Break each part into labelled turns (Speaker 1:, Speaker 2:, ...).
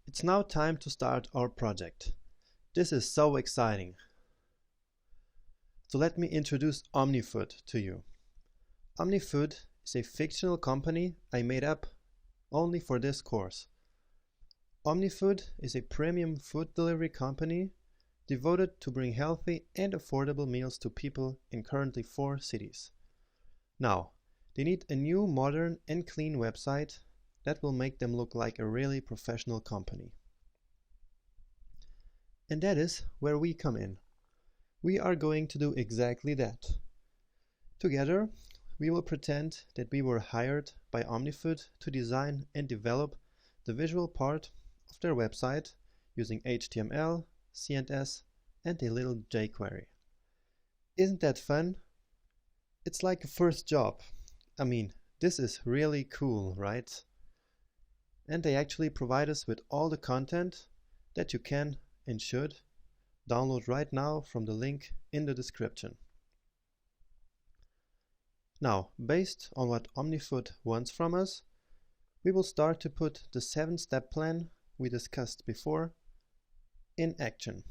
Speaker 1: It's now time to start our project. This is so exciting. So let me introduce OmniFood to you. OmniFood is a fictional company I made up only for this course. OmniFood is a premium food delivery company devoted to bring healthy and affordable meals to people in currently 4 cities. Now, they need a new, modern and clean website that will make them look like a really professional company. And that is where we come in. We are going to do exactly that. Together, we will pretend that we were hired by OmniFood to design and develop the visual part of their website using HTML, CSS, and a little jQuery. Isn't that fun? It's like a first job. I mean, this is really cool, right? And they actually provide us with all the content that you can and should download right now from the link in the description. Now, based on what OmniFood wants from us, we will start to put the 7-step plan we discussed before in action.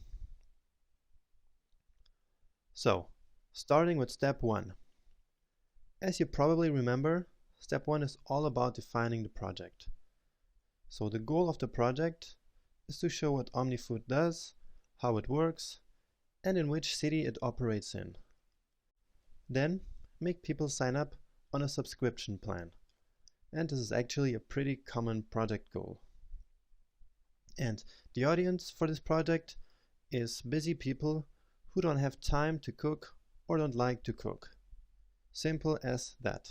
Speaker 1: So, starting with step 1. As you probably remember, step 1 is all about defining the project. So the goal of the project is to show what OmniFood does, how it works, and in which city it operates in. Then, make people sign up on a subscription plan. And this is actually a pretty common project goal. And the audience for this project is busy people who don't have time to cook or don't like to cook. Simple as that.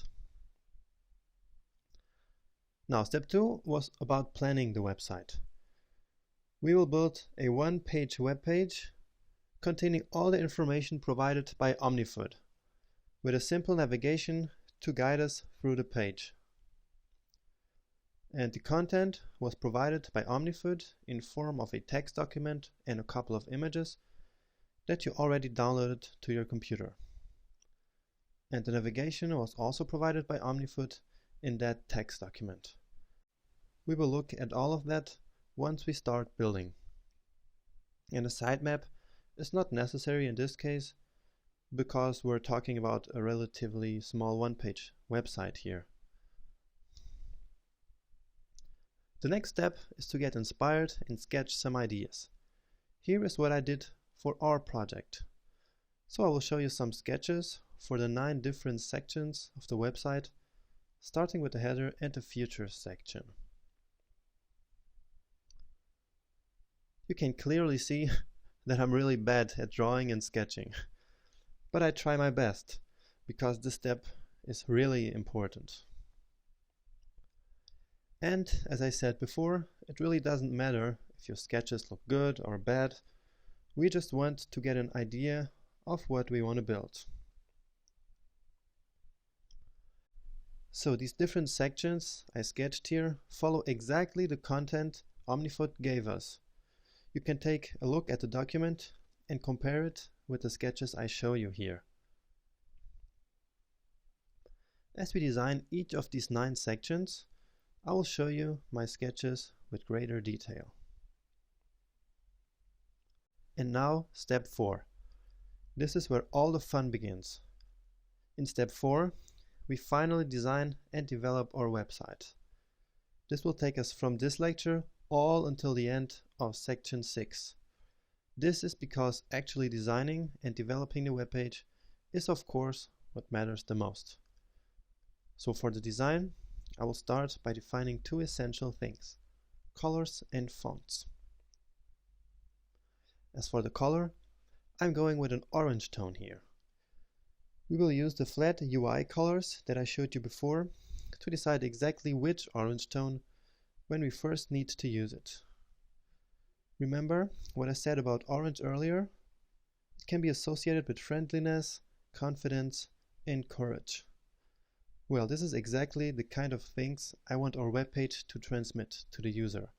Speaker 1: Now, step 2 was about planning the website. We will build a one-page web page containing all the information provided by OmniFood, with a simple navigation to guide us through the page. And the content was provided by OmniFood in form of a text document and a couple of images that you already downloaded to your computer. And the navigation was also provided by OmniFood in that text document. We will look at all of that once we start building. And a sitemap is not necessary in this case because we're talking about a relatively small one-page website here. The next step is to get inspired and sketch some ideas. Here is what I did for our project. So I will show you some sketches for the 9 different sections of the website, starting with the header and the features section. You can clearly see that I'm really bad at drawing and sketching, but I try my best because this step is really important. And as I said before, it really doesn't matter if your sketches look good or bad. We just want to get an idea of what we want to build. So these different sections I sketched here follow exactly the content OmniFood gave us. You can take a look at the document and compare it with the sketches I show you here. As we design each of these 9 sections, I will show you my sketches with greater detail. And now step 4. This is where all the fun begins. In step 4, we finally design and develop our website. This will take us from this lecture all until the end of section 6. This is because actually designing and developing the web page is of course what matters the most. So for the design, I will start by defining 2 essential things: colors and fonts. As for the color, I'm going with an orange tone here. We will use the flat UI colors that I showed you before to decide exactly which orange tone when we first need to use it. Remember what I said about orange earlier? It can be associated with friendliness, confidence, and courage. Well, this is exactly the kind of things I want our webpage to transmit to the user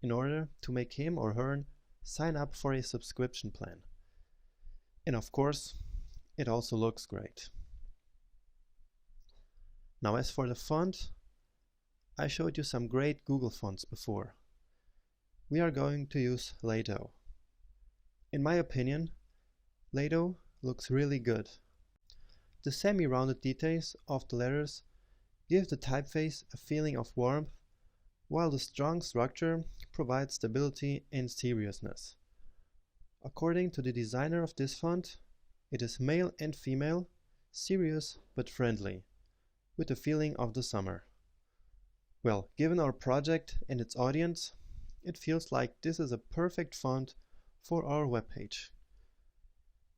Speaker 1: in order to make him or her sign up for a subscription plan. And of course, it also looks great. Now as for the font, I showed you some great Google fonts before. we are going to use Lato. In my opinion, Lato looks really good. The semi-rounded details of the letters give the typeface a feeling of warmth, while the strong structure provides stability and seriousness. According to the designer of this font, it is male and female, serious but friendly, with the feeling of the summer. Well, given our project and its audience, it feels like this is a perfect font for our webpage.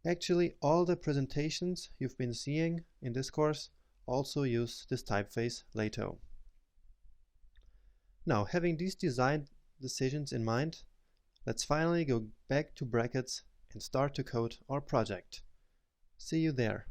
Speaker 1: Actually, all the presentations you've been seeing in this course also use this typeface Lato. Now, having these design decisions in mind, let's finally go back to brackets and start to code our project. See you there.